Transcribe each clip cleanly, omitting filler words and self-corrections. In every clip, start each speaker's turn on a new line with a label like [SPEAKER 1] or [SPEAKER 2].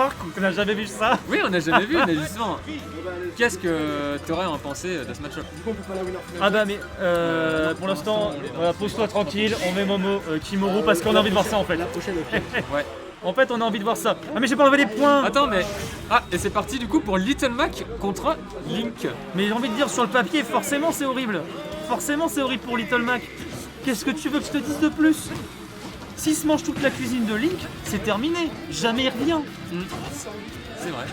[SPEAKER 1] savoir qu'on n'a jamais vu ça.
[SPEAKER 2] Oui, on n'a jamais vu, mais justement, qu'est-ce que t'aurais en pensé de ce match-up?
[SPEAKER 1] Ah bah mais pour l'instant, voilà, pose-toi tranquille, on met Momo, Kimoru parce qu'on a envie de voir ça en fait.
[SPEAKER 2] Ouais.
[SPEAKER 1] En fait on a envie de voir ça. Ah mais j'ai pas enlevé les points.
[SPEAKER 2] Attends, mais... Ah, et c'est parti du coup pour Little Mac contre Link.
[SPEAKER 1] Mais j'ai envie de dire sur le papier, forcément c'est horrible. Forcément c'est horrible pour Little Mac. Qu'est-ce que tu veux que je te dise de plus? S'il se mange toute la cuisine de Link, c'est terminé. Jamais rien.
[SPEAKER 2] C'est vrai.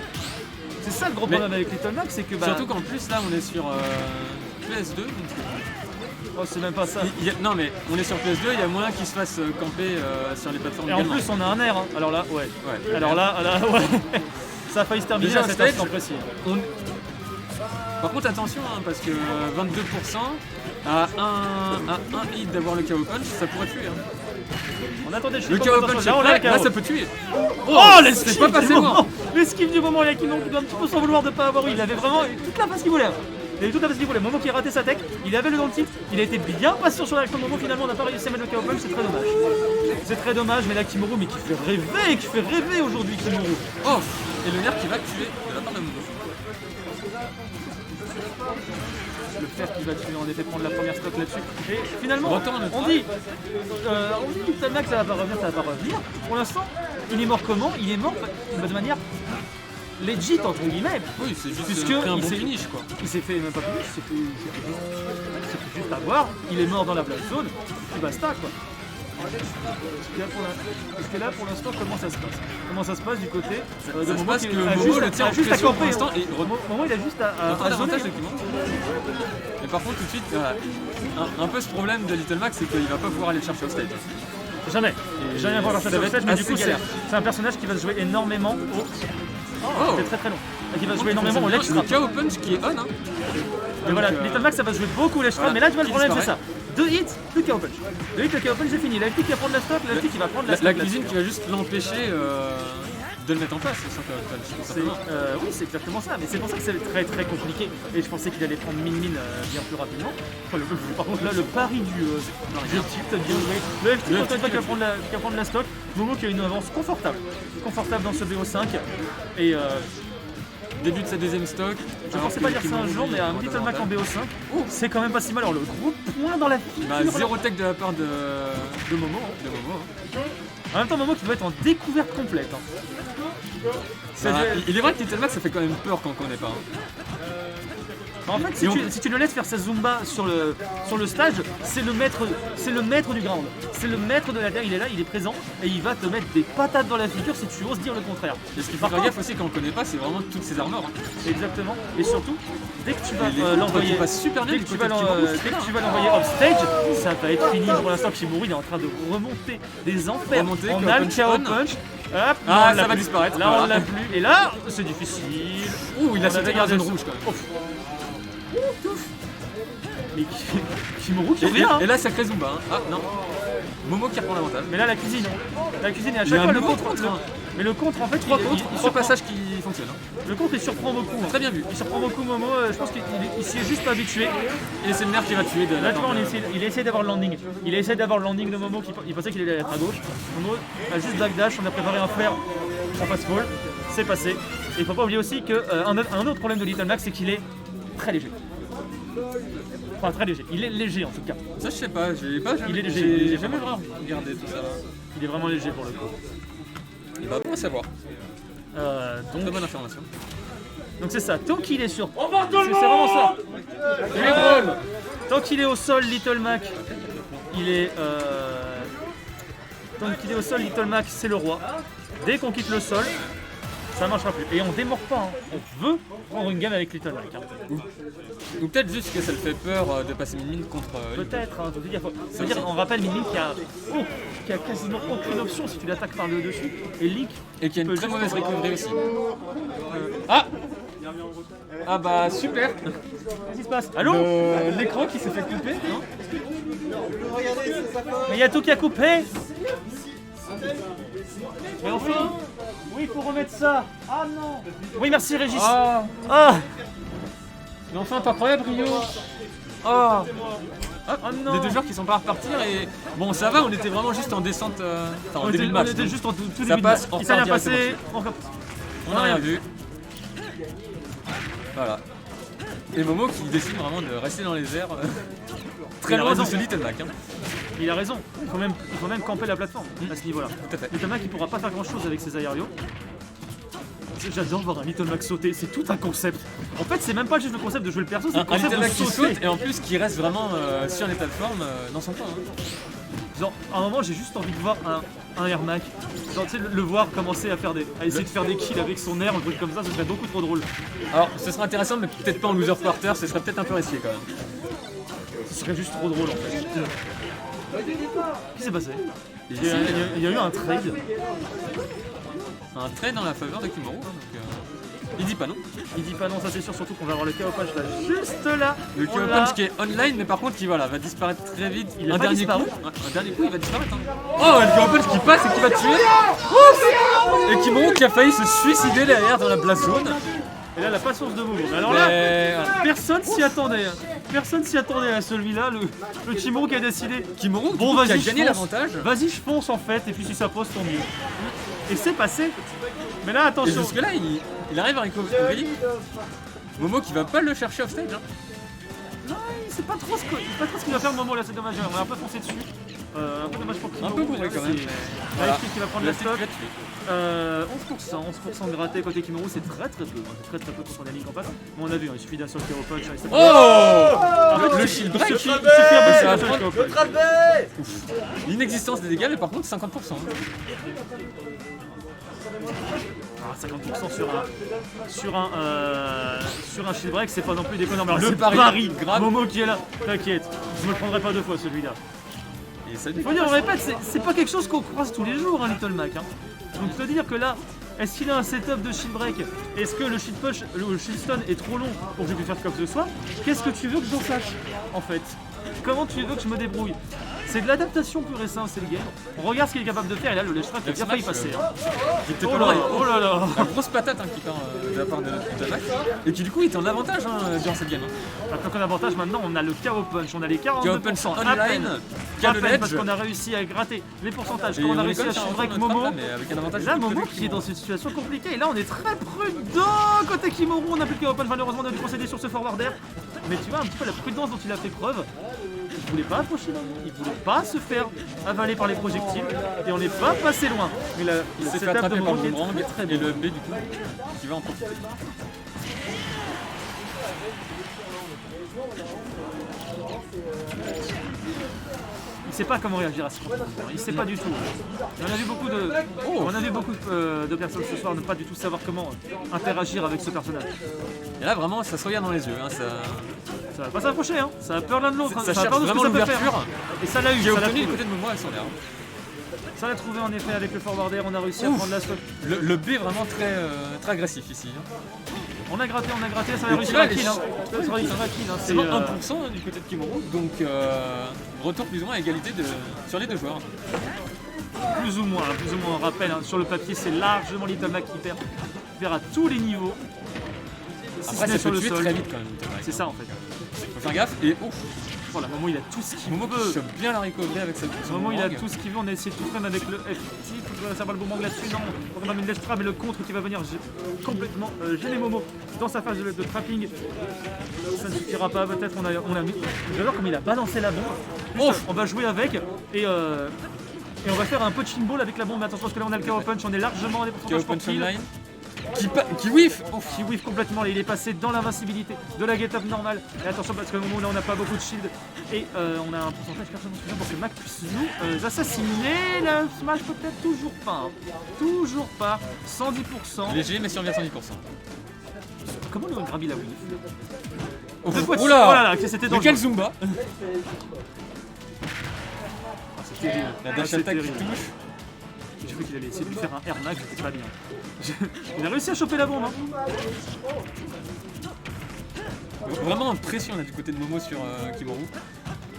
[SPEAKER 1] C'est ça le gros
[SPEAKER 2] Mais-
[SPEAKER 1] problème avec Little Mac, c'est que bah...
[SPEAKER 2] Surtout qu'en plus, là, on est sur PS2. Donc...
[SPEAKER 1] Oh, c'est même pas ça.
[SPEAKER 2] Non, mais on est sur PS2, il y a moyen qu'ils se fassent camper sur les plateformes
[SPEAKER 1] Et en
[SPEAKER 2] également.
[SPEAKER 1] plus on a un air. Hein. Alors là, ouais.
[SPEAKER 2] Ouais.
[SPEAKER 1] Alors là, ouais. Ça a failli se terminer
[SPEAKER 2] Déjà,
[SPEAKER 1] à cet
[SPEAKER 2] stage,
[SPEAKER 1] instant précis.
[SPEAKER 2] Par contre, attention, hein, parce que 22% à un hit d'avoir le KO Punch, ça pourrait tuer. Hein.
[SPEAKER 1] On attendait, je sais
[SPEAKER 2] Le
[SPEAKER 1] pas
[SPEAKER 2] KO
[SPEAKER 1] combien de
[SPEAKER 2] Punch
[SPEAKER 1] temps.
[SPEAKER 2] est
[SPEAKER 1] Là, on a
[SPEAKER 2] prêt,
[SPEAKER 1] le
[SPEAKER 2] là
[SPEAKER 1] KO.
[SPEAKER 2] ça peut tuer.
[SPEAKER 1] Oh,
[SPEAKER 2] c'est
[SPEAKER 1] l'esquive
[SPEAKER 2] pas
[SPEAKER 1] du
[SPEAKER 2] passé loin.
[SPEAKER 1] moment. L'esquive du moment, il y a Kimoru qui doit un petit peu s'en vouloir de pas avoir eu. Il avait vraiment toute la passe qu'il voulait. Il avait toute la passe qu'il voulait. Momo qui a raté sa tech, il avait le dans le titre, il a été bien patient sur la réaction de Momo. Finalement, on n'a pas réussi à mettre le KO punch, c'est très dommage. C'est très dommage, mais là Kimoru, mais qui fait rêver aujourd'hui Kimoru.
[SPEAKER 2] Oh, et le nerf qui va tuer de la part de Momo.
[SPEAKER 1] Le faire qui va tuer, en effet, prendre la première stock là-dessus. Et finalement,
[SPEAKER 2] Retourne le
[SPEAKER 1] on dit Little Mac, ça va pas revenir. Pour l'instant, il est mort comment? Il est mort de manière legit, entre guillemets.
[SPEAKER 2] Oui, c'est juste
[SPEAKER 1] Puisque
[SPEAKER 2] pris un
[SPEAKER 1] il
[SPEAKER 2] bon
[SPEAKER 1] s'est-
[SPEAKER 2] finish quoi.
[SPEAKER 1] Il s'est fait même pas finish, il s'est fait juste avoir. Il est mort dans la black zone, et basta quoi. Parce que là pour l'instant, comment ça se passe? Comment ça se passe du côté de
[SPEAKER 2] Ça se
[SPEAKER 1] Momo
[SPEAKER 2] passe
[SPEAKER 1] qui
[SPEAKER 2] que
[SPEAKER 1] a
[SPEAKER 2] Momo
[SPEAKER 1] juste
[SPEAKER 2] le
[SPEAKER 1] à-
[SPEAKER 2] tient
[SPEAKER 1] a
[SPEAKER 2] en
[SPEAKER 1] juste à
[SPEAKER 2] pression pour
[SPEAKER 1] camper,
[SPEAKER 2] l'instant
[SPEAKER 1] hein.
[SPEAKER 2] et
[SPEAKER 1] Momo il a juste à
[SPEAKER 2] Autant d'avantage
[SPEAKER 1] zoner.
[SPEAKER 2] de Kimoru. Mais par contre tout de suite, un peu ce problème de Little Mac, c'est qu'il va pas pouvoir aller le chercher au stage.
[SPEAKER 1] Jamais. Jamais avoir
[SPEAKER 2] ça
[SPEAKER 1] ça
[SPEAKER 2] va
[SPEAKER 1] sur
[SPEAKER 2] être
[SPEAKER 1] mais du
[SPEAKER 2] assez
[SPEAKER 1] coup
[SPEAKER 2] galère.
[SPEAKER 1] c'est un personnage qui va se jouer énormément au...
[SPEAKER 2] Oh,
[SPEAKER 1] C'est très très long. Et qui va se jouer énormément au ledge
[SPEAKER 2] le
[SPEAKER 1] trap.
[SPEAKER 2] KO Punch qui est on hein.
[SPEAKER 1] Et voilà,
[SPEAKER 2] Donc,
[SPEAKER 1] Little Mac ça va se jouer beaucoup au ledge trap,
[SPEAKER 2] voilà,
[SPEAKER 1] mais là tu vois le
[SPEAKER 2] il
[SPEAKER 1] problème c'est
[SPEAKER 2] disparaît.
[SPEAKER 1] ça. 2 hits, plus KO punch. 2 hits, le KO punch c'est fini. La FT qui va prendre la stock, la FT qui va prendre la stock.
[SPEAKER 2] La
[SPEAKER 1] là-dessus.
[SPEAKER 2] cuisine qui va juste l'empêcher de le mettre en place, sans KO Punch, tout
[SPEAKER 1] C'est,
[SPEAKER 2] simplement.
[SPEAKER 1] oui, c'est exactement ça, mais c'est pour ça que c'est très très compliqué. Et je pensais qu'il allait prendre Min bien plus rapidement. Par contre, là, le pari du tilt, bien joué. Le FT,
[SPEAKER 2] Le
[SPEAKER 1] encore une fois,
[SPEAKER 2] FT
[SPEAKER 1] qui va prendre la stock. Momo qui a une avance confortable. Confortable dans ce BO5. Et
[SPEAKER 2] Début de sa deuxième stock.
[SPEAKER 1] je pensais pas dire ça un jour, mais un Little Mac en BO5, c'est quand même pas si mal. Alors, le gros point dans la figure.
[SPEAKER 2] Bah, zéro tech de la part de
[SPEAKER 1] Momo.
[SPEAKER 2] de Momo. Hein.
[SPEAKER 1] En même temps, Momo qui doit être en découverte complète. Hein.
[SPEAKER 2] Il est vrai que Little Mac ça fait quand même peur quand on connaît pas. Hein.
[SPEAKER 1] En fait, si tu le laisses faire sa Zumba sur le stage, c'est le maître du ground. C'est le maître de la terre, il est là, il est présent et il va te mettre des patates dans la figure si tu oses dire le contraire.
[SPEAKER 2] Et ce qu'il faut faire gaffe aussi quand on connaît pas, c'est vraiment toutes ces armures. Hein.
[SPEAKER 1] Exactement. Et surtout, dès que tu vas
[SPEAKER 2] Les contres
[SPEAKER 1] l'envoyer,
[SPEAKER 2] qui passent super bien
[SPEAKER 1] dès
[SPEAKER 2] du
[SPEAKER 1] que tu
[SPEAKER 2] côté
[SPEAKER 1] vas
[SPEAKER 2] de
[SPEAKER 1] l'en-
[SPEAKER 2] Kimoru,
[SPEAKER 1] dès que tu vas l'envoyer off stage, ça va être fini pour l'instant. Kimoru il est en train de remonter des enfers.
[SPEAKER 2] Remonter,
[SPEAKER 1] On
[SPEAKER 2] KO
[SPEAKER 1] a le
[SPEAKER 2] punch
[SPEAKER 1] KO
[SPEAKER 2] on.
[SPEAKER 1] punch. Hop,
[SPEAKER 2] Ah,
[SPEAKER 1] non, on l'a
[SPEAKER 2] ça va
[SPEAKER 1] plus.
[SPEAKER 2] disparaître,
[SPEAKER 1] Là on
[SPEAKER 2] voilà.
[SPEAKER 1] l'a plus. Et là, c'est difficile.
[SPEAKER 2] Ouh, il a
[SPEAKER 1] On
[SPEAKER 2] sauté
[SPEAKER 1] avait
[SPEAKER 2] la
[SPEAKER 1] gardé
[SPEAKER 2] zone
[SPEAKER 1] le-
[SPEAKER 2] rouge quand même.
[SPEAKER 1] Mais Kimoru qui
[SPEAKER 2] Et,
[SPEAKER 1] revient. Hein.
[SPEAKER 2] et là, sacré Zumba. Hein. Ah non. Momo qui reprend l'avantage.
[SPEAKER 1] Mais là la cuisine est à
[SPEAKER 2] Il y a
[SPEAKER 1] chaque
[SPEAKER 2] un
[SPEAKER 1] fois le
[SPEAKER 2] double
[SPEAKER 1] contre.
[SPEAKER 2] contre, hein.
[SPEAKER 1] Mais le contre en fait,
[SPEAKER 2] Trois
[SPEAKER 1] il
[SPEAKER 2] trois
[SPEAKER 1] surprend.
[SPEAKER 2] passages qui fonctionnent. Hein.
[SPEAKER 1] Le contre il surprend beaucoup. Hein.
[SPEAKER 2] Très bien vu.
[SPEAKER 1] Il surprend beaucoup Momo, je pense qu'il s'y est juste pas habitué.
[SPEAKER 2] Et c'est le nerf qui va tuer de
[SPEAKER 1] Là
[SPEAKER 2] la
[SPEAKER 1] tu vois,
[SPEAKER 2] part de-
[SPEAKER 1] il a essayé d'avoir le landing. Il a essayé d'avoir le landing de Momo, il pensait qu'il allait être à gauche. Momo a juste backdash, on a préparé un flair en fastball, c'est passé. Et il faut pas oublier aussi qu'un autre problème de Little Mac, c'est qu'il est très léger. Enfin très léger, il est léger en tout cas.
[SPEAKER 2] Ça, je sais pas.
[SPEAKER 1] Il est léger.
[SPEAKER 2] J'ai jamais vraiment regardé tout ça.
[SPEAKER 1] Il est vraiment léger pour le coup.
[SPEAKER 2] Il va pas savoir. Très
[SPEAKER 1] Donc
[SPEAKER 2] bonne information.
[SPEAKER 1] c'est ça, tant qu'il est sur... C'est vraiment ça. Tant qu'il est au sol, Little Mac, il est... Tant qu'il est au sol, Little Mac, c'est le roi. Dès qu'on quitte le sol, ça marchera plus. Et on démord pas, hein. On veut prendre une game avec Little Mac. Hein.
[SPEAKER 2] Ou peut-être juste que ça le fait peur de passer Min contre Link.
[SPEAKER 1] Peut-être, hein, faut dire, on rappelle Min qui a quasiment aucune option si tu l'attaques par le dessus. Et Link,
[SPEAKER 2] Et qui a
[SPEAKER 1] peut
[SPEAKER 2] une très
[SPEAKER 1] juste
[SPEAKER 2] mauvaise
[SPEAKER 1] envoyer-
[SPEAKER 2] recovery aussi. Ah bah super.
[SPEAKER 1] Qu'est-ce qui se passe? Allô?
[SPEAKER 2] L'écran qui s'est fait couper, non?
[SPEAKER 1] Mais il y a tout qui a coupé. Mais enfin, oui, il faut remettre ça. Ah non. Oui, merci Régis.
[SPEAKER 2] Ah,
[SPEAKER 1] Ah,
[SPEAKER 2] mais enfin, pas incroyable Rio.
[SPEAKER 1] ah,
[SPEAKER 2] Ah,
[SPEAKER 1] non.
[SPEAKER 2] les deux joueurs qui sont pas à repartir et bon ça va, on était vraiment juste en descente, enfin en
[SPEAKER 1] on
[SPEAKER 2] début
[SPEAKER 1] était,
[SPEAKER 2] de match.
[SPEAKER 1] on était
[SPEAKER 2] donc
[SPEAKER 1] juste en tout
[SPEAKER 2] ça
[SPEAKER 1] début de
[SPEAKER 2] passe,
[SPEAKER 1] match.
[SPEAKER 2] on
[SPEAKER 1] Il s'est rien
[SPEAKER 2] repart
[SPEAKER 1] passé.
[SPEAKER 2] On n'a rien vu. Voilà. Et Momo qui décide vraiment de rester dans les airs. Très
[SPEAKER 1] Il a
[SPEAKER 2] loin de
[SPEAKER 1] raison.
[SPEAKER 2] ce Little Mac. Hein.
[SPEAKER 1] Il a raison, il faut même camper la plateforme à ce niveau-là.
[SPEAKER 2] Tout à fait.
[SPEAKER 1] Little Mac il pourra pas faire grand chose avec ses aérios. J'adore voir un Little Mac sauter, c'est tout un concept. En fait, c'est même pas juste le concept de jouer le perso, c'est le
[SPEAKER 2] Un
[SPEAKER 1] concept
[SPEAKER 2] Little
[SPEAKER 1] de
[SPEAKER 2] Mac qui
[SPEAKER 1] sauter.
[SPEAKER 2] saute et en plus qui reste vraiment sur l'état de forme dans son coin. Hein.
[SPEAKER 1] Genre, à un moment, j'ai juste envie de voir un Air Mac. Genre, tu sais, le voir commencer à essayer de faire des kills avec son air, un truc comme ça, ce serait beaucoup trop drôle.
[SPEAKER 2] Alors, ce serait intéressant, mais peut-être pas en loser quarter, ce serait peut-être un peu risqué quand même.
[SPEAKER 1] Ce serait juste trop drôle en fait. Qu'est-ce qui s'est passé il y a eu un trade.
[SPEAKER 2] Un trade dans la faveur de Kimuro. Donc, il dit pas non.
[SPEAKER 1] Il dit pas non, ça c'est sûr, surtout qu'on va avoir le KO Punch là, juste là.
[SPEAKER 2] Le KO Punch qui est online, mais par contre qui voilà, va disparaître très vite.
[SPEAKER 1] Il a
[SPEAKER 2] un
[SPEAKER 1] pas
[SPEAKER 2] dernier
[SPEAKER 1] disparu.
[SPEAKER 2] coup, un dernier coup, il va disparaître. Hein. Oh, le KO Punch qui passe et qui va tuer. Ouf. Et Kimuro qui a failli se suicider derrière dans la blast zone.
[SPEAKER 1] Et là, la patience de Momo. Mais alors là, personne s'y attendait. Personne s'y attendait à celui-là. Le Kimuro qui a décidé.
[SPEAKER 2] Kimuro
[SPEAKER 1] Bon,
[SPEAKER 2] qui a
[SPEAKER 1] vas-y,
[SPEAKER 2] gagné
[SPEAKER 1] je fonce.
[SPEAKER 2] l'avantage.
[SPEAKER 1] Vas-y, je fonce en fait, et puis si ça pose, tant mieux. Et c'est passé. Mais là,
[SPEAKER 2] Et
[SPEAKER 1] attention.
[SPEAKER 2] jusque là, il arrive à recover. Momo qui va pas le chercher offstage. Hein.
[SPEAKER 1] Non, il sait pas trop ce qu'il va faire Momo là, c'est dommage. On va un peu foncer dessus. Un peu dommage pour Kimuro.
[SPEAKER 2] Un peu bourré quand même.
[SPEAKER 1] Là, il qui va prendre la stock.
[SPEAKER 2] tuer.
[SPEAKER 1] 11% gratté côté Kimuro, c'est très peu. Très peu pour son ami en passe. Bon, on a vu, hein, il suffit d'un seul KO Punch. Et ça
[SPEAKER 2] Oh, le shield break.
[SPEAKER 1] Il suffit d'un
[SPEAKER 2] Ça
[SPEAKER 1] seul
[SPEAKER 2] va
[SPEAKER 1] KO Punch.
[SPEAKER 2] L'inexistence des dégâts, mais par contre 50%.
[SPEAKER 1] Ah, 50% sur un shield break, c'est pas non plus déconnant. Mais alors,
[SPEAKER 2] Le
[SPEAKER 1] le
[SPEAKER 2] pari
[SPEAKER 1] pari,
[SPEAKER 2] grave.
[SPEAKER 1] Momo qui est là, t'inquiète, je me le prendrai pas deux fois celui-là.
[SPEAKER 2] Et ça
[SPEAKER 1] Faut dire, on répète, c'est pas quelque chose qu'on croise tous les jours, hein, Little Mac. Hein. Donc te dire que là, est-ce qu'il a un setup de shield break? Est-ce que le shield push, le shield stun est trop long pour que je puisse faire quoi que ce soit? Qu'est-ce que tu veux que j'en sache, en fait? Comment tu veux que je me débrouille? C'est de l'adaptation pure et simple, c'est le game. On regarde ce qu'il est capable de faire, et là, le ledge trap a bien failli passer. Hein.
[SPEAKER 2] Il était
[SPEAKER 1] Oh
[SPEAKER 2] pas
[SPEAKER 1] là,
[SPEAKER 2] loin.
[SPEAKER 1] oh là là.
[SPEAKER 2] La grosse patate hein, qui part de la part de notre Little Mac. Et qui du coup était en avantage hein, durant cette game. Hein.
[SPEAKER 1] Après qu'on a avantage maintenant, on a le KO punch, on a les 42%,
[SPEAKER 2] KO punch
[SPEAKER 1] à peine,
[SPEAKER 2] online, qui a
[SPEAKER 1] à
[SPEAKER 2] le
[SPEAKER 1] peine,
[SPEAKER 2] ledge.
[SPEAKER 1] parce qu'on a réussi à gratter les pourcentages,
[SPEAKER 2] Et
[SPEAKER 1] quand on a
[SPEAKER 2] on
[SPEAKER 1] réussi à
[SPEAKER 2] récolte
[SPEAKER 1] shield
[SPEAKER 2] un
[SPEAKER 1] break
[SPEAKER 2] retour de
[SPEAKER 1] Momo.
[SPEAKER 2] trap, là, mais avec un avantage
[SPEAKER 1] Là,
[SPEAKER 2] de
[SPEAKER 1] Momo
[SPEAKER 2] côté
[SPEAKER 1] qui est
[SPEAKER 2] Kimuro.
[SPEAKER 1] dans une situation compliquée, et là on est très prudent côté Kimuro, on n'a plus le KO punch, malheureusement on a dû procéder sur ce forward air. Mais tu vois un petit peu la prudence dont il a fait preuve. Il voulait pas approcher Momo, il voulait pas se faire avaler par les projectiles, et on n'est pas passé loin. Mais
[SPEAKER 2] Il
[SPEAKER 1] le
[SPEAKER 2] s'est fait
[SPEAKER 1] setup de
[SPEAKER 2] attraper par
[SPEAKER 1] Momo
[SPEAKER 2] le
[SPEAKER 1] qui est
[SPEAKER 2] boomerang
[SPEAKER 1] très
[SPEAKER 2] et
[SPEAKER 1] bon.
[SPEAKER 2] le B du coup qui va en profiter.
[SPEAKER 1] Il sait pas comment réagir à ce moment. Il sait pas du tout. On a vu beaucoup de personnes ce soir ne pas du tout savoir comment interagir avec ce personnage.
[SPEAKER 2] Et là vraiment ça se regarde dans les yeux. Hein, ça
[SPEAKER 1] Ça va pas s'approcher, hein. Ça a peur l'un de l'autre. Hein.
[SPEAKER 2] ça
[SPEAKER 1] a
[SPEAKER 2] cherche
[SPEAKER 1] peur de ce que
[SPEAKER 2] vraiment
[SPEAKER 1] ça peut faire.
[SPEAKER 2] l'ouverture
[SPEAKER 1] Et ça l'a eu.
[SPEAKER 2] qui a
[SPEAKER 1] Ça l'a
[SPEAKER 2] obtenu du
[SPEAKER 1] trouvé.
[SPEAKER 2] côté de Momo avec son air.
[SPEAKER 1] Ça l'a trouvé en effet avec le forward air. On a réussi à
[SPEAKER 2] Ouf.
[SPEAKER 1] prendre la stock.
[SPEAKER 2] Le B est vraiment très agressif ici. Hein.
[SPEAKER 1] On a gratté, ça va
[SPEAKER 2] Et
[SPEAKER 1] réussir
[SPEAKER 2] puis là,
[SPEAKER 1] à kill. Hein. Ça va réussir à kill. Hein.
[SPEAKER 2] C'est 1% du côté de Kimuro, donc retour plus ou moins à égalité sur les deux joueurs.
[SPEAKER 1] Plus ou moins, on rappelle. Hein. Sur le papier, c'est largement Little Mac qui perd. Il perd à tous les niveaux. Si
[SPEAKER 2] Après
[SPEAKER 1] ce n'est
[SPEAKER 2] ça
[SPEAKER 1] sur
[SPEAKER 2] peut
[SPEAKER 1] le
[SPEAKER 2] tuer
[SPEAKER 1] sol.
[SPEAKER 2] très vite quand même. Little Mac.
[SPEAKER 1] C'est ça en fait.
[SPEAKER 2] Faut faire gaffe et ouf.
[SPEAKER 1] Voilà, Momo il a tout ce qu'il
[SPEAKER 2] Momo qui
[SPEAKER 1] veut.
[SPEAKER 2] chope bien la recovery avec cette
[SPEAKER 1] Au moment où il a tout ce qu'il veut, on a essayé de tout freiner avec le FT, ça va le bon là-dessus, non, on a mis une lèche trap et le contre qui va venir complètement gêner Momo dans sa phase de trapping. Ça ne suffira pas, peut-être on a mis. J'adore comme il a balancé la bombe. Juste, on va jouer avec et on va faire un peu de ball avec la bombe, mais attention parce que là on a le KO punch, on est largement à des
[SPEAKER 2] KO
[SPEAKER 1] pourcentages pour
[SPEAKER 2] punch
[SPEAKER 1] kill.
[SPEAKER 2] online. Qui whiff.
[SPEAKER 1] Qui whiff complètement, là, il est passé dans l'invincibilité de la get-up normale. Et attention parce que au moment où là on n'a pas beaucoup de shield et on a un pourcentage largement suffisant pour que Mac puisse nous assassiner. La smash peut-être toujours pas. Hein. Toujours pas. 110%.
[SPEAKER 2] Léger mais sur bien 110%.
[SPEAKER 1] Comment le Grabi la whiff
[SPEAKER 2] Oh,
[SPEAKER 1] Deux fois de
[SPEAKER 2] oula.
[SPEAKER 1] oh là là, c'était
[SPEAKER 2] Mais
[SPEAKER 1] dangereux.
[SPEAKER 2] quel Zumba.
[SPEAKER 1] Ah, c'est terrible.
[SPEAKER 2] La
[SPEAKER 1] Ah,
[SPEAKER 2] dash
[SPEAKER 1] c'est
[SPEAKER 2] attack qui
[SPEAKER 1] terrible.
[SPEAKER 2] touche.
[SPEAKER 1] J'ai cru qu'il allait essayer de lui faire un air mag, c'était pas bien. Il a réussi à choper la bombe. Hein.
[SPEAKER 2] Vraiment pression là du côté de Momo sur Kimuro.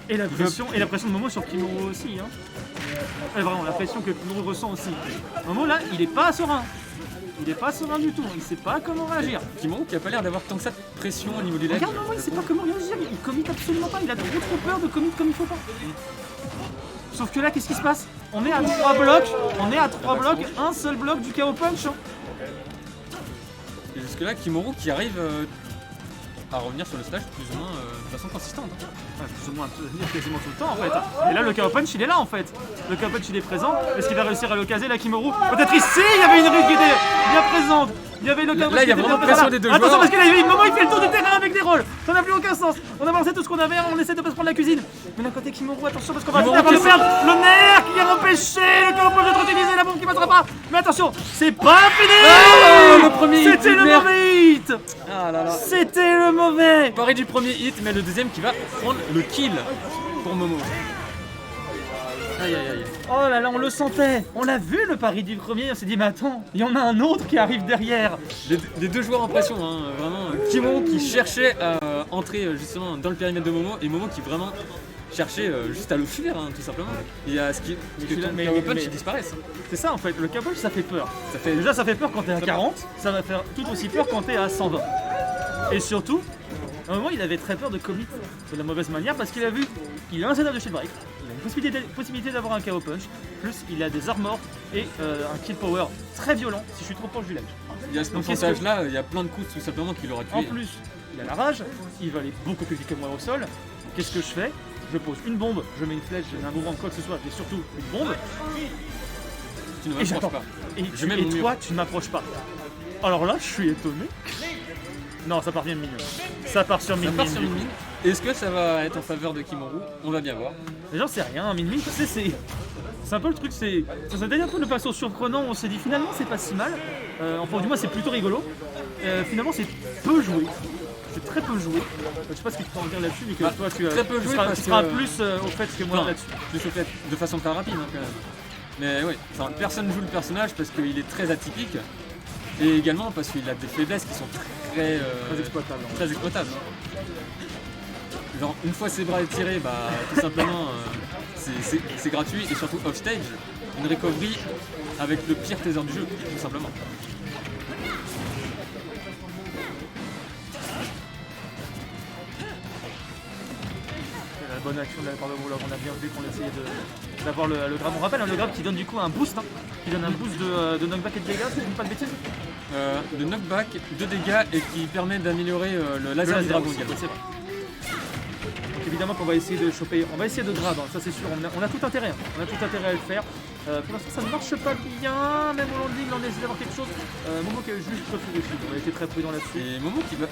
[SPEAKER 1] Et la pression de Momo sur Kimuro aussi. Hein. Vraiment, la pression que Kimuro ressent aussi. Momo là, il est pas serein. Il est pas serein du tout. Il sait pas comment réagir.
[SPEAKER 2] Kimuro qui a pas l'air d'avoir tant que ça de pression au niveau du ledge.
[SPEAKER 1] Regarde Momo, il sait pas comment réagir. Il commit absolument pas. Il a trop peur de commit comme il faut pas. Sauf que là, qu'est-ce qui se passe? On est à 3 blocs. Un seul bloc du KO punch. Hein.
[SPEAKER 2] Et jusque-là, Kimuru qui arrive à revenir sur le stage plus ou moins de façon consistante.
[SPEAKER 1] Ouais, plus ou moins quasiment tout le temps en fait. Et là le KO Punch il est là en fait. Le KO Punch il est présent. Est-ce qu'il va réussir à le caser la Kimuru? Peut-être ici il y avait une ruse qui était bien présente. Il y avait le KO Punch.
[SPEAKER 2] Là il y a
[SPEAKER 1] qui était
[SPEAKER 2] vraiment
[SPEAKER 1] bien
[SPEAKER 2] pression
[SPEAKER 1] présent.
[SPEAKER 2] des deux
[SPEAKER 1] Attention
[SPEAKER 2] joueurs.
[SPEAKER 1] parce qu'il y a eu un moment il fait le tour du terrain avec des rolls. Ça n'a plus aucun sens. On a balancé tout ce qu'on avait, on essaie de pas se prendre la cuisine. Mais d'un côté Kimuru, attention parce qu'on va
[SPEAKER 2] Kimuru
[SPEAKER 1] le
[SPEAKER 2] qui
[SPEAKER 1] perdre. Le nerf qui a empêché le KO Punch d'être utilisé, la bombe qui passera pas. Mais attention, c'est pas fini.
[SPEAKER 2] Oh, le premier hit
[SPEAKER 1] C'était
[SPEAKER 2] du
[SPEAKER 1] le
[SPEAKER 2] nerf.
[SPEAKER 1] mauvais hit.
[SPEAKER 2] Ah là là.
[SPEAKER 1] C'était le mauvais.
[SPEAKER 2] Pareil du premier hit, mais le deuxième qui va prendre le kill pour Momo. Aïe aïe aïe.
[SPEAKER 1] Oh là là, on le sentait. On l'a vu le pari du premier, on s'est dit mais attends, il y en a un autre qui arrive derrière.
[SPEAKER 2] Les deux joueurs en pression, hein, vraiment. Kimuru qui cherchait à entrer justement dans le périmètre de Momo et Momo qui vraiment cherchait juste à le fuir, hein, tout simplement. Et à ce que ton
[SPEAKER 1] mais-
[SPEAKER 2] KO Punch
[SPEAKER 1] mais-
[SPEAKER 2] il disparaisse.
[SPEAKER 1] C'est ça en fait, le KO ça fait peur.
[SPEAKER 2] Ça fait
[SPEAKER 1] Déjà ça fait peur quand t'es à 40, ça va faire tout aussi peur quand t'es à 120. Et surtout, à un moment il avait très peur de commit de la mauvaise manière parce qu'il a vu qu'il a un setup de shield break, il a une possibilité d'avoir un KO punch, plus il a des armors et un kill power très violent si je suis trop proche du ledge.
[SPEAKER 2] Il y a ce
[SPEAKER 1] Donc, qu'est-ce
[SPEAKER 2] pourcentage-là, il y a plein de coups tout simplement qui l'aura
[SPEAKER 1] En
[SPEAKER 2] tué.
[SPEAKER 1] plus, il a la rage, il va aller beaucoup plus vite que moi au sol. Qu'est-ce que je fais? Je pose une bombe, je mets une flèche, je mets un mouvement quoi que ce soit, mais surtout une bombe,
[SPEAKER 2] Tu ne
[SPEAKER 1] et
[SPEAKER 2] m'approches
[SPEAKER 1] j'attends.
[SPEAKER 2] pas.
[SPEAKER 1] Et,
[SPEAKER 2] Je mets mon mur.
[SPEAKER 1] toi, tu ne m'approches pas. Alors là, je suis étonné. Non, ça part bien de mine. Ça part sur
[SPEAKER 2] Ça
[SPEAKER 1] mine.
[SPEAKER 2] part sur une mine. Est-ce que ça va être en faveur de Kimuru? On va bien voir.
[SPEAKER 1] Mais j'en sais rien, mine, tu sais, c'est un peu le truc, c'est. Ça s'est un peu le perso surprenant, on s'est dit finalement c'est pas si mal. Enfin, du moins, c'est plutôt rigolo. Finalement, c'est peu joué. C'est très peu joué. Je sais pas ce que tu peux en dire là-dessus, mais que
[SPEAKER 2] Bah,
[SPEAKER 1] toi,
[SPEAKER 2] très peu joué
[SPEAKER 1] seras,
[SPEAKER 2] parce
[SPEAKER 1] tu seras
[SPEAKER 2] que-
[SPEAKER 1] plus au fait que moi
[SPEAKER 2] Non,
[SPEAKER 1] là-dessus.
[SPEAKER 2] je suis fait de façon très rapide, hein, quand même. Mais oui, enfin, personne joue le personnage parce qu'il est très atypique. Et également parce qu'il a des faiblesses qui sont très,
[SPEAKER 1] Très exploitable.
[SPEAKER 2] très exploitables. Genre, une fois ses bras étirés, bah, tout simplement, c'est gratuit et surtout off-stage, une recovery avec le pire taser du jeu, tout simplement.
[SPEAKER 1] La bonne action de la part de Warlock, on a bien vu qu'on essayait d'avoir le grab. On rappelle, hein, le grab qui donne du coup un boost, hein, qui donne un boost de knockback et de dégâts, si je ne dis pas de bêtises.
[SPEAKER 2] De knockback, de dégâts et qui permet d'améliorer le laser du dragon
[SPEAKER 1] aussi,
[SPEAKER 2] également.
[SPEAKER 1] c'est vrai. Donc évidemment qu'on va essayer de choper, on va essayer de grab, hein, ça c'est sûr, on a tout intérêt, hein, on a tout intérêt à le faire. Pour l'instant ça ne marche pas bien, même au landing on essaie d'avoir quelque chose. Momo qui a juste refus dessus, on a été très prudent là-dessus.
[SPEAKER 2] Et Momo qui va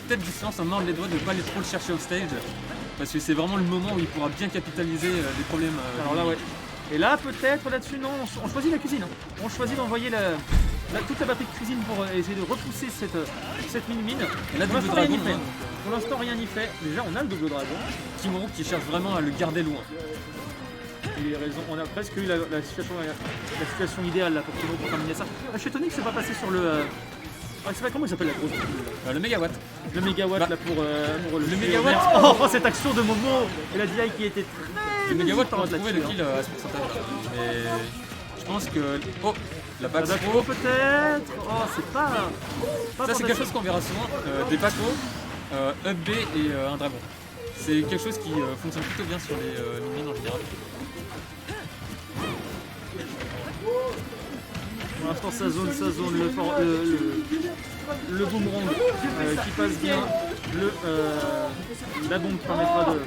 [SPEAKER 2] peut-être justement s'en mordre les doigts de ne pas aller trop le chercher off stage parce que c'est vraiment le moment où il pourra bien capitaliser les problèmes.
[SPEAKER 1] Alors là ouais. Et là peut-être là-dessus non, on choisit la cuisine. Hein. On choisit d'envoyer toute la batterie de cuisine pour essayer de repousser cette mine-mine.
[SPEAKER 2] Et là,
[SPEAKER 1] Pour
[SPEAKER 2] double
[SPEAKER 1] l'instant rien
[SPEAKER 2] dragon,
[SPEAKER 1] n'y fait.
[SPEAKER 2] hein.
[SPEAKER 1] Pour l'instant rien n'y fait. Déjà on a le double dragon.
[SPEAKER 2] Kimuru qui cherche vraiment à le garder loin.
[SPEAKER 1] Il a raison, on a presque eu la situation idéale là pour Kimuru pour terminer ça. Je suis étonné que c'est pas passé sur le. C'est pas comment il s'appelle la grosse boule, là.
[SPEAKER 2] Le mégawatt.
[SPEAKER 1] Le mégawatt
[SPEAKER 2] Bah,
[SPEAKER 1] là pour le
[SPEAKER 2] mégawatt.
[SPEAKER 1] Oh cette action de Momo et la DI qui était très.
[SPEAKER 2] Le mégawatt pour
[SPEAKER 1] hésitante
[SPEAKER 2] trouver le
[SPEAKER 1] là-dessus,
[SPEAKER 2] kill à ce pourcentage. Mais je pense que. Oh, la back
[SPEAKER 1] hein.
[SPEAKER 2] throw.
[SPEAKER 1] Peut-être. Oh c'est pas.
[SPEAKER 2] Ça, c'est quelque chose qu'on verra souvent. Des back throw, up B et un dragon. C'est quelque chose qui fonctionne plutôt bien sur les minions en général.
[SPEAKER 1] Pour l'instant ça zone le boomerang qui passe bien, la bombe permettra de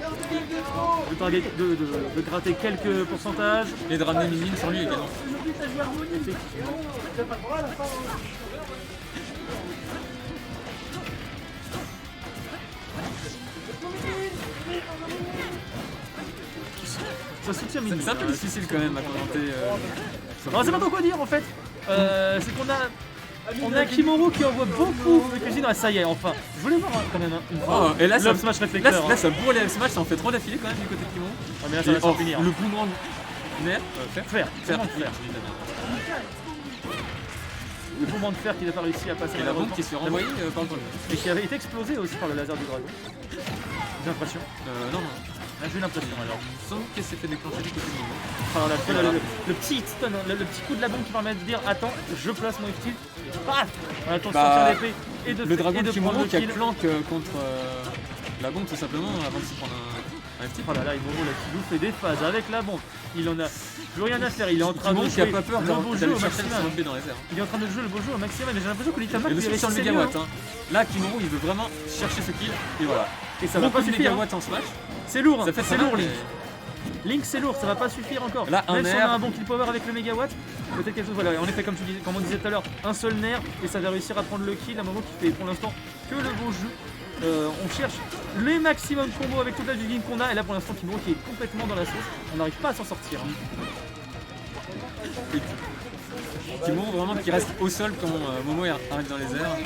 [SPEAKER 1] gratter quelques pourcentages.
[SPEAKER 2] Et de ramener une mine sur lui également.
[SPEAKER 1] Effectivement. Ça soutient mine.
[SPEAKER 2] C'est un peu difficile quand même à commenter.
[SPEAKER 1] Non, c'est pas trop quoi dire en fait. C'est qu'on a Kimuru qui envoie beaucoup de cuisine. Ah, ça y est, enfin. Je voulais voir quand même une fois.
[SPEAKER 2] Oh, et là,
[SPEAKER 1] le
[SPEAKER 2] ça,
[SPEAKER 1] up smash réflecteur.
[SPEAKER 2] là, ça bourre les smash, ça en fait trop d'affilée quand même du côté de Kimuru.
[SPEAKER 1] Ah, mais là, ça va
[SPEAKER 2] Et,
[SPEAKER 1] s'en
[SPEAKER 2] oh,
[SPEAKER 1] finir.
[SPEAKER 2] le boomerang nerf,
[SPEAKER 1] Faire.
[SPEAKER 2] faire.
[SPEAKER 1] Le boomerang de fer qui n'a pas réussi à passer
[SPEAKER 2] Et la bombe
[SPEAKER 1] malheureusement.
[SPEAKER 2] qui se fait renvoyer par le temps.
[SPEAKER 1] Et qui avait été explosé aussi par le laser du dragon. J'ai l'impression.
[SPEAKER 2] Non, non.
[SPEAKER 1] Ah, j'ai l'impression alors.
[SPEAKER 2] Il me semble qu'elle s'est fait déclencher du côté de Momo.
[SPEAKER 1] Alors là,
[SPEAKER 2] Et voilà.
[SPEAKER 1] le petit stun, le petit coup de la bombe qui permet de dire attends, je place mon F-tilt. Paf. On attend de
[SPEAKER 2] Bah,
[SPEAKER 1] sortir l'épée et de
[SPEAKER 2] Le dragon
[SPEAKER 1] et
[SPEAKER 2] de
[SPEAKER 1] de prendre
[SPEAKER 2] Kimuru
[SPEAKER 1] le
[SPEAKER 2] qui a
[SPEAKER 1] kill.
[SPEAKER 2] planque contre la bombe tout simplement avant de se prendre
[SPEAKER 1] Oh là là, Momo là qui nous fait des phases avec la bombe. Il en a plus rien à faire, il est en train de
[SPEAKER 2] Kimoru qui a
[SPEAKER 1] jouer
[SPEAKER 2] pas peur
[SPEAKER 1] le beau jeu
[SPEAKER 2] d'aller
[SPEAKER 1] au
[SPEAKER 2] chercher le
[SPEAKER 1] maximum.
[SPEAKER 2] B dans les airs.
[SPEAKER 1] Il est en train de jouer le beau jeu au maximum, mais j'ai l'impression que Little Mac
[SPEAKER 2] Et
[SPEAKER 1] lui
[SPEAKER 2] le switch sur le
[SPEAKER 1] réussissait
[SPEAKER 2] mégawatt.
[SPEAKER 1] mieux,
[SPEAKER 2] Hein. Là, Kimoru il veut vraiment chercher ce kill et voilà.
[SPEAKER 1] Et ça va pas
[SPEAKER 2] Beaucoup de
[SPEAKER 1] suffire.
[SPEAKER 2] mégawatts en smash.
[SPEAKER 1] C'est lourd,
[SPEAKER 2] Ça fait
[SPEAKER 1] c'est
[SPEAKER 2] très
[SPEAKER 1] lourd
[SPEAKER 2] mal,
[SPEAKER 1] Link. Link c'est lourd, ça va pas suffire encore.
[SPEAKER 2] Là, un
[SPEAKER 1] même si on a
[SPEAKER 2] nerf.
[SPEAKER 1] un bon kill power avec le mégawatt, peut-être quelque chose. Voilà, en effet, comme on disait tout à l'heure, un seul nerf et ça va réussir à prendre le kill. Un moment qui fait pour l'instant que le beau jeu. On cherche les maximum combos avec toute la juggling qu'on a. Et là pour l'instant, Kimoru qui est complètement dans la sauce. On n'arrive pas à s'en sortir.
[SPEAKER 2] Et Kimoru vraiment qui reste au sol quand Momo arrive dans les airs.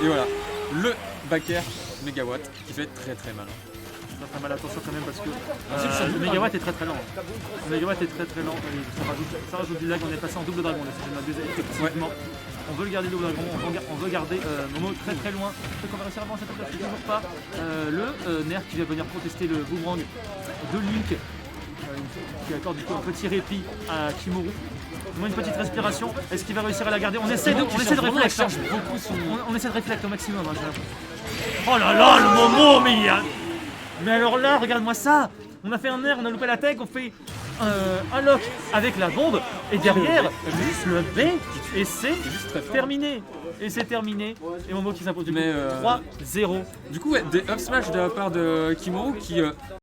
[SPEAKER 2] Et voilà, le back air mégawatt qui fait très très mal.
[SPEAKER 1] Ça fait mal, attention quand même parce que le mégawatt est très très lent. Le mégawatt est très très lent. Allez, ça rajoute du lag. On est passé en double dragon là, si je ne m'abuse effectivement. On veut le garder le double dragon, on veut garder Momo très très loin. Peut-être qu'on va réussir à avancer, peut-être toujours pas. Le nerf qui va venir protester le boomerang de Link. Qui accorde du coup un petit répit à Kimoru. Moi une petite respiration. Est-ce qu'il va réussir à la garder? On essaie de réflexe. On essaie de réflexe au maximum. Hein, oh là là, le Momo, mais alors là, regarde-moi ça. On a fait un air, on a loupé la tech, on fait un lock avec la bombe et derrière le B et c'est terminé. Et c'est terminé. Et Momo qui s'impose du coup 3-0.
[SPEAKER 2] Du coup, ouais, des up smash de la part de Kimoru qui